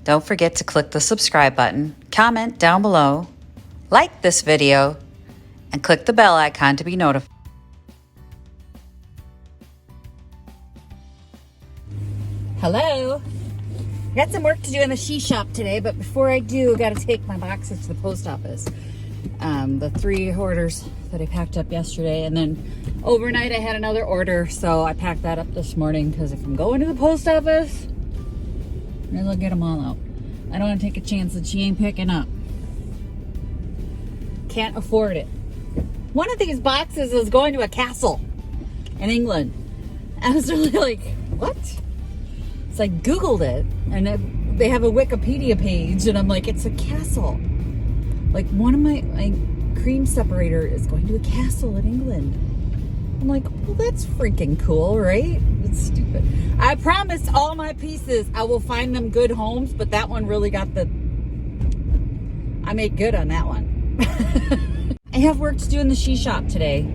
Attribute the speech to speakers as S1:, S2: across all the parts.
S1: Don't forget to click the subscribe button, comment down below, like this video, and click the bell icon to be notified. Hello. I got some work to do in the she shop today, but before I do, I got to take my boxes to the post office. The 3 orders that I packed up yesterday, and then overnight I had another order, so I packed that up this morning because if I'm going to the post office, I might as well get them all out. I don't want to take a chance that she ain't picking up. Can't afford it. One of these boxes is going to a castle in England. I was really like, what? So I Googled it, and they have a Wikipedia page, and I'm like, it's a castle. Like, one of my cream separator is going to a castle in England. I'm like, well, that's freaking cool, right? It's stupid. I promise all my pieces, I will find them good homes, but that one really got I made good on that one. I have work to do in the she shop today,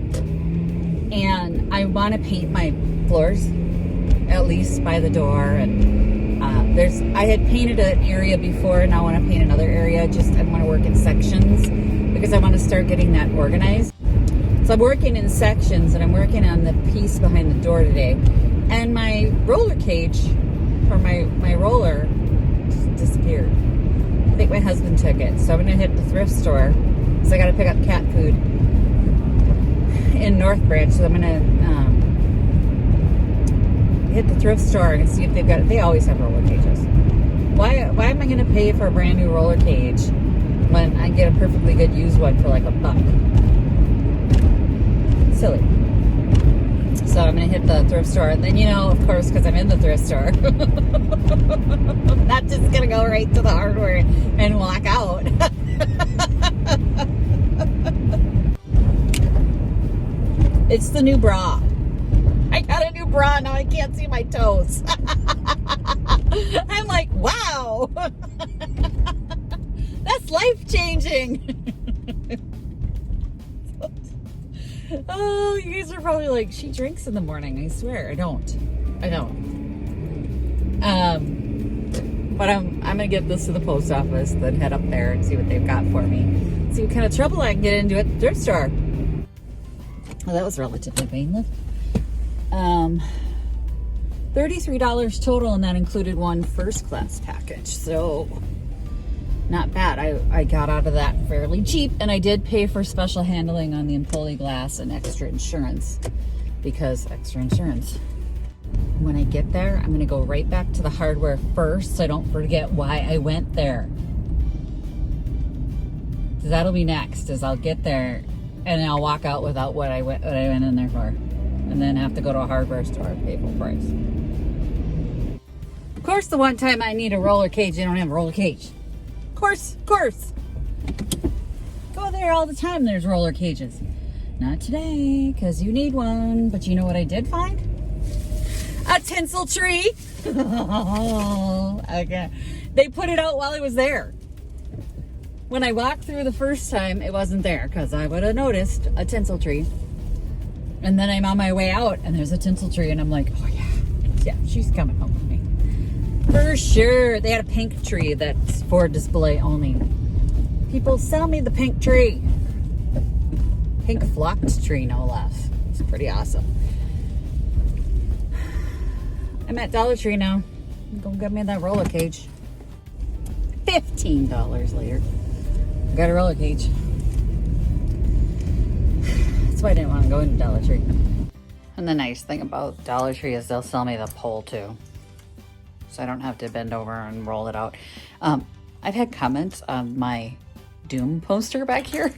S1: and I want to paint my floors, at least by the door, and I had painted an area before, and now I want to paint another area. I want to work in sections because I want to start getting that organized. So I'm working in sections, and I'm working on the piece behind the door today. And my roller cage for my roller just disappeared. I think my husband took it. So I'm going to hit the thrift store because I got to pick up cat food in North Branch. So I'm going to hit the thrift store and see if they've got it. They always have roller cages. Why am I going to pay for a brand new roller cage when I get a perfectly good used one for like $1? Silly. So I'm going to hit the thrift store, and then, of course, because I'm in the thrift store, I'm not just going to go right to the hardware and walk out. It's the new bra. I got a new bra, now I can't see my toes. I'm like, wow. That's life-changing. Oh, you guys are probably like, she drinks in the morning. I swear, I don't. But I'm gonna get this to the post office, then head up there and see what they've got for me. See what kind of trouble I can get into at the thrift store. Well, that was relatively painless. $33 total, and that included one first class package. So not bad. I got out of that fairly cheap, and I did pay for special handling on the employee glass and extra insurance, because extra insurance. When I get there, I'm going to go right back to the hardware first so I don't forget why I went there. So that'll be next, is I'll get there and I'll walk out without what I went in there for, and then have to go to a hardware store and pay full price. Of course, the one time I need a roller cage, they don't have a roller cage. Of course. Go there all the time, there's roller cages. Not today, because you need one. But you know what I did find? A tinsel tree. Okay. They put it out while I was there. When I walked through the first time, it wasn't there, because I would have noticed a tinsel tree. And then I'm on my way out, and there's a tinsel tree, and I'm like, oh yeah, she's coming home with me. For sure. They had a pink tree that's for display only. People, sell me the pink tree. Pink flocked tree, no less. It's pretty awesome. I'm at Dollar Tree now. Go get me that roller cage. $15 later. I got a roller cage. That's why I didn't want to go into Dollar Tree. And the nice thing about Dollar Tree is they'll sell me the pole too, so I don't have to bend over and roll it out. I've had comments on my Doom poster back here.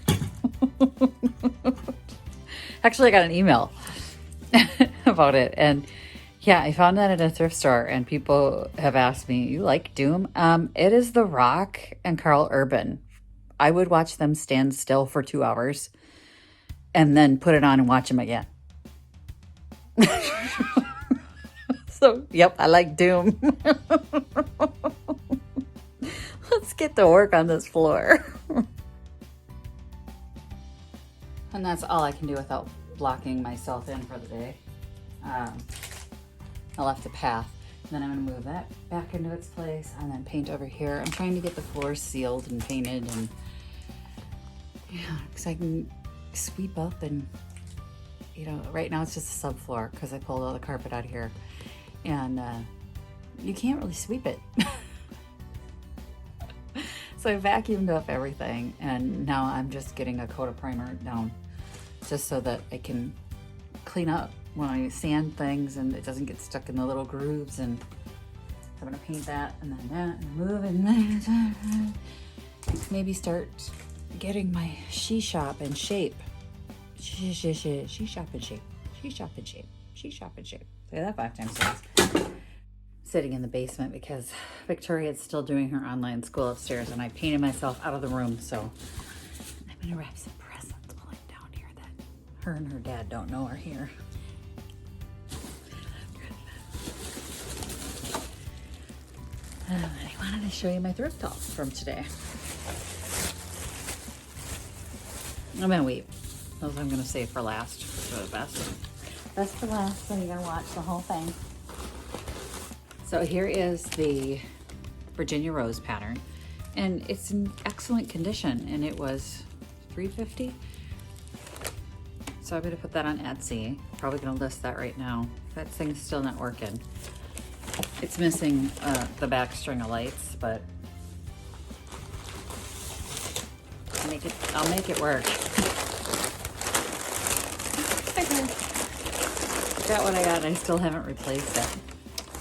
S1: Actually, I got an email about it, and yeah, I found that at a thrift store, and people have asked me, you like Doom? It is The Rock and Carl Urban. I would watch them stand still for 2 hours and then put it on and watch them again. So, yep, I like Doom. Let's get to work on this floor. And that's all I can do without blocking myself in for the day. I left a path. Then I'm gonna move that back into its place and then paint over here. I'm trying to get the floor sealed and painted, and yeah, because I can sweep up and, you know, right now it's just a subfloor because I pulled all the carpet out of here, and you can't really sweep it. So I vacuumed up everything, and now I'm just getting a coat of primer down just so that I can clean up when I sand things and it doesn't get stuck in the little grooves. And I'm gonna paint that and then that and move and maybe start getting my she shop in shape. She shop in shape. She shop in shape. She shop in shape. Say that 5 times fast. Sitting in the basement because Victoria's still doing her online school upstairs, and I painted myself out of the room, so I'm gonna wrap some presents while I'm down here that her and her dad don't know are here. I wanted to show you my thrift haul from today. I'm gonna wait. Those I'm gonna save for last, for the best. Best for last, so you're gonna watch the whole thing. So here is the Virginia Rose pattern, and it's in excellent condition, and it was $3.50. So I'm gonna put that on Etsy. Probably gonna list that right now. That thing's still not working. It's missing the back string of lights, but I'll make it work. Got what I got, I still haven't replaced it.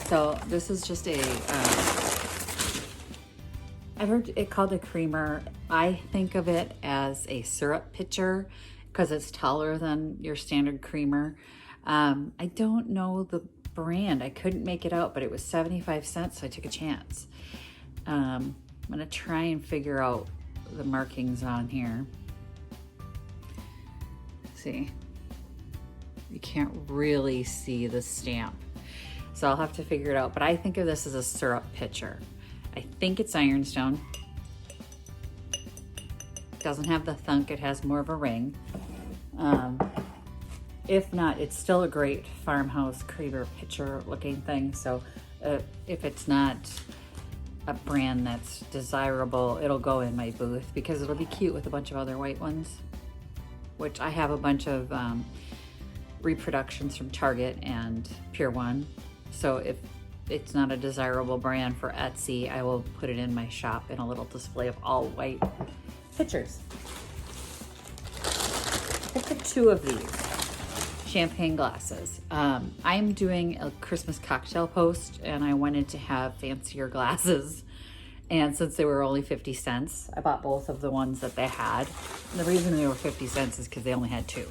S1: So this is just a, I've heard it called a creamer. I think of it as a syrup pitcher because it's taller than your standard creamer. I don't know the brand. I couldn't make it out, but it was 75 cents, so I took a chance. I'm gonna try and figure out the markings on here. See, you can't really see the stamp. So I'll have to figure it out, but I think of this as a syrup pitcher. I think it's ironstone. Doesn't have the thunk, it has more of a ring. If not, it's still a great farmhouse creamer pitcher looking thing. So if it's not a brand that's desirable, it'll go in my booth because it'll be cute with a bunch of other white ones, which I have a bunch of reproductions from Target and Pier 1. So if it's not a desirable brand for Etsy, I will put it in my shop in a little display of all white pitchers. I picked 2 of these champagne glasses. I'm doing a Christmas cocktail post, and I wanted to have fancier glasses. And since they were only 50 cents, I bought both of the ones that they had. And the reason they were 50 cents is because they only had 2.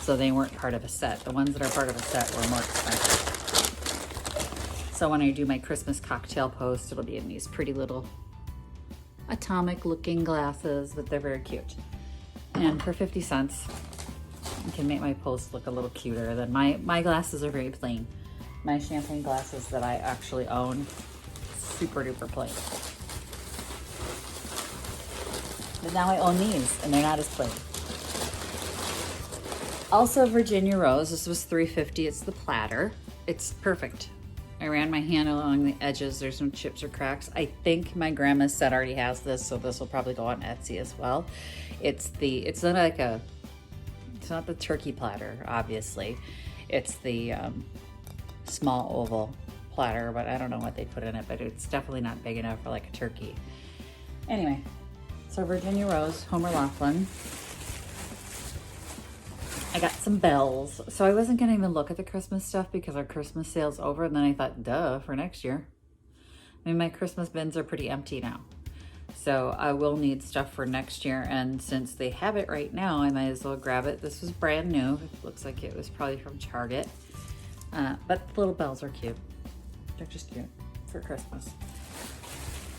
S1: So they weren't part of a set. The ones that are part of a set were more expensive. So when I do my Christmas cocktail post, it'll be in these pretty little atomic looking glasses, but they're very cute. And for 50 cents, you can make my post look a little cuter. Than my glasses are very plain. My champagne glasses that I actually own, super duper plain. But now I own these, and they're not as plain. Also Virginia Rose, this was $3.50, it's the platter. It's perfect. I ran my hand along the edges, there's no chips or cracks. I think my grandma's set already has this, so this will probably go on Etsy as well. It's not the turkey platter, obviously. It's the small oval platter, but I don't know what they put in it, but it's definitely not big enough for like a turkey. Anyway, so Virginia Rose, Homer Laughlin. I got some bells. So I wasn't gonna even look at the Christmas stuff because our Christmas sale's over, and then I thought, duh, for next year. I mean, my Christmas bins are pretty empty now. So I will need stuff for next year, and since they have it right now, I might as well grab it. This was brand new. It looks like it was probably from Target. But the little bells are cute. They're just cute for Christmas.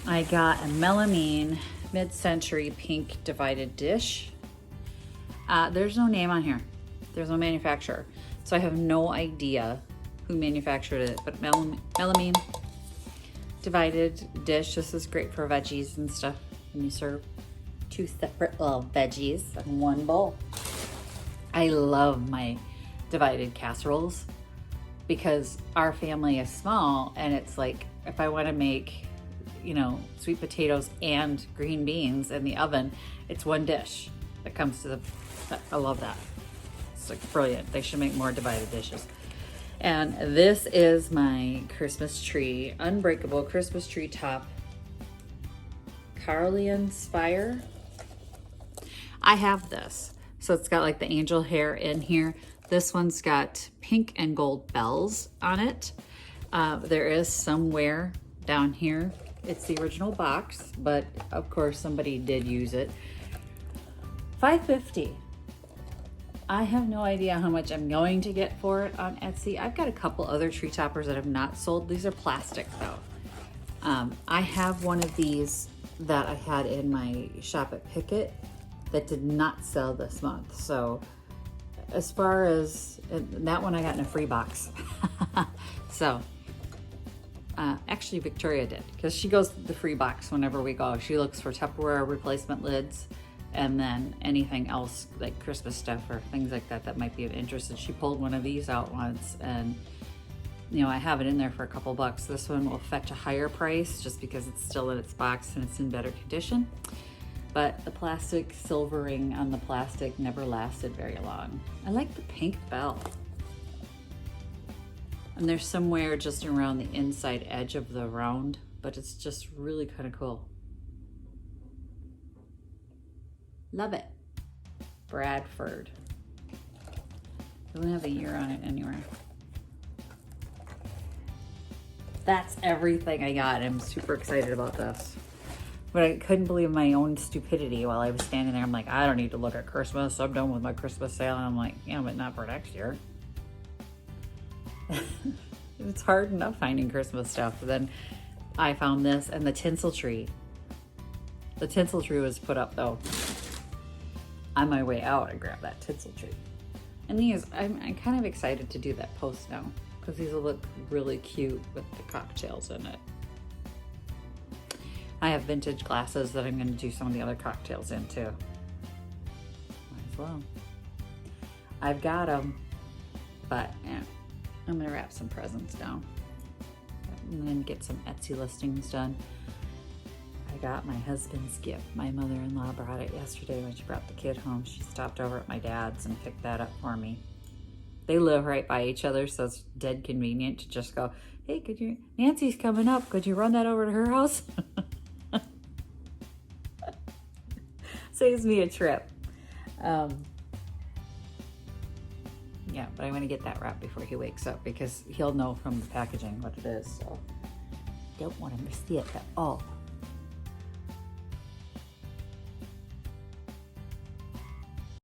S1: I got a melamine mid-century pink divided dish. There's no name on here. There's no manufacturer. So I have no idea who manufactured it, but melamine divided dish. This is great for veggies and stuff. And you serve 2 separate little veggies in one bowl. I love my divided casseroles. because our family is small, and it's like, if I want to make, sweet potatoes and green beans in the oven, it's one dish that comes to I love that. It's like brilliant. They should make more divided dishes. And this is my Christmas tree, unbreakable Christmas tree top, Carlian Spire. I have this. So it's got like the angel hair in here. This one's got pink and gold bells on it. There is somewhere down here. It's the original box, but of course somebody did use it. $5.50. I have no idea how much I'm going to get for it on Etsy. I've got a couple other tree toppers that have not sold. These are plastic though. I have one of these that I had in my shop at Pickett that did not sell this month. So as far as that one, I got in a free box. So actually Victoria did, because she goes to the free box whenever we go. She looks for Tupperware replacement lids and then anything else like Christmas stuff or things like that that might be of interest. And she pulled one of these out once, and I have it in there for a couple bucks. This one will fetch a higher price just because it's still in its box and it's in better condition. But the plastic silvering on the plastic never lasted very long. I like the pink bell. And they're somewhere just around the inside edge of the round, but it's just really kind of cool. Love it. Bradford. Doesn't have a year on it anywhere. That's everything I got. I'm super excited about this. But I couldn't believe my own stupidity while I was standing there. I'm like, I don't need to look at Christmas. I'm done with my Christmas sale. And I'm like, yeah, but not for next year. It's hard enough finding Christmas stuff. But then I found this and the tinsel tree. The tinsel tree was put up though. On my way out, I grabbed that tinsel tree. And these, I'm kind of excited to do that post now, because these will look really cute with the cocktails in it. I have vintage glasses that I'm going to do some of the other cocktails in too. Might as well. I've got them, but yeah, I'm going to wrap some presents down and then get some Etsy listings done. I got my husband's gift. My mother-in-law brought it yesterday when she brought the kid home. She stopped over at my dad's and picked that up for me. They live right by each other, so it's dead convenient to just go, hey, Nancy's coming up. Could you run that over to her house? Saves me a trip. Yeah, but I want to get that wrapped before he wakes up, because he'll know from the packaging what it is, so don't want him to see it at all.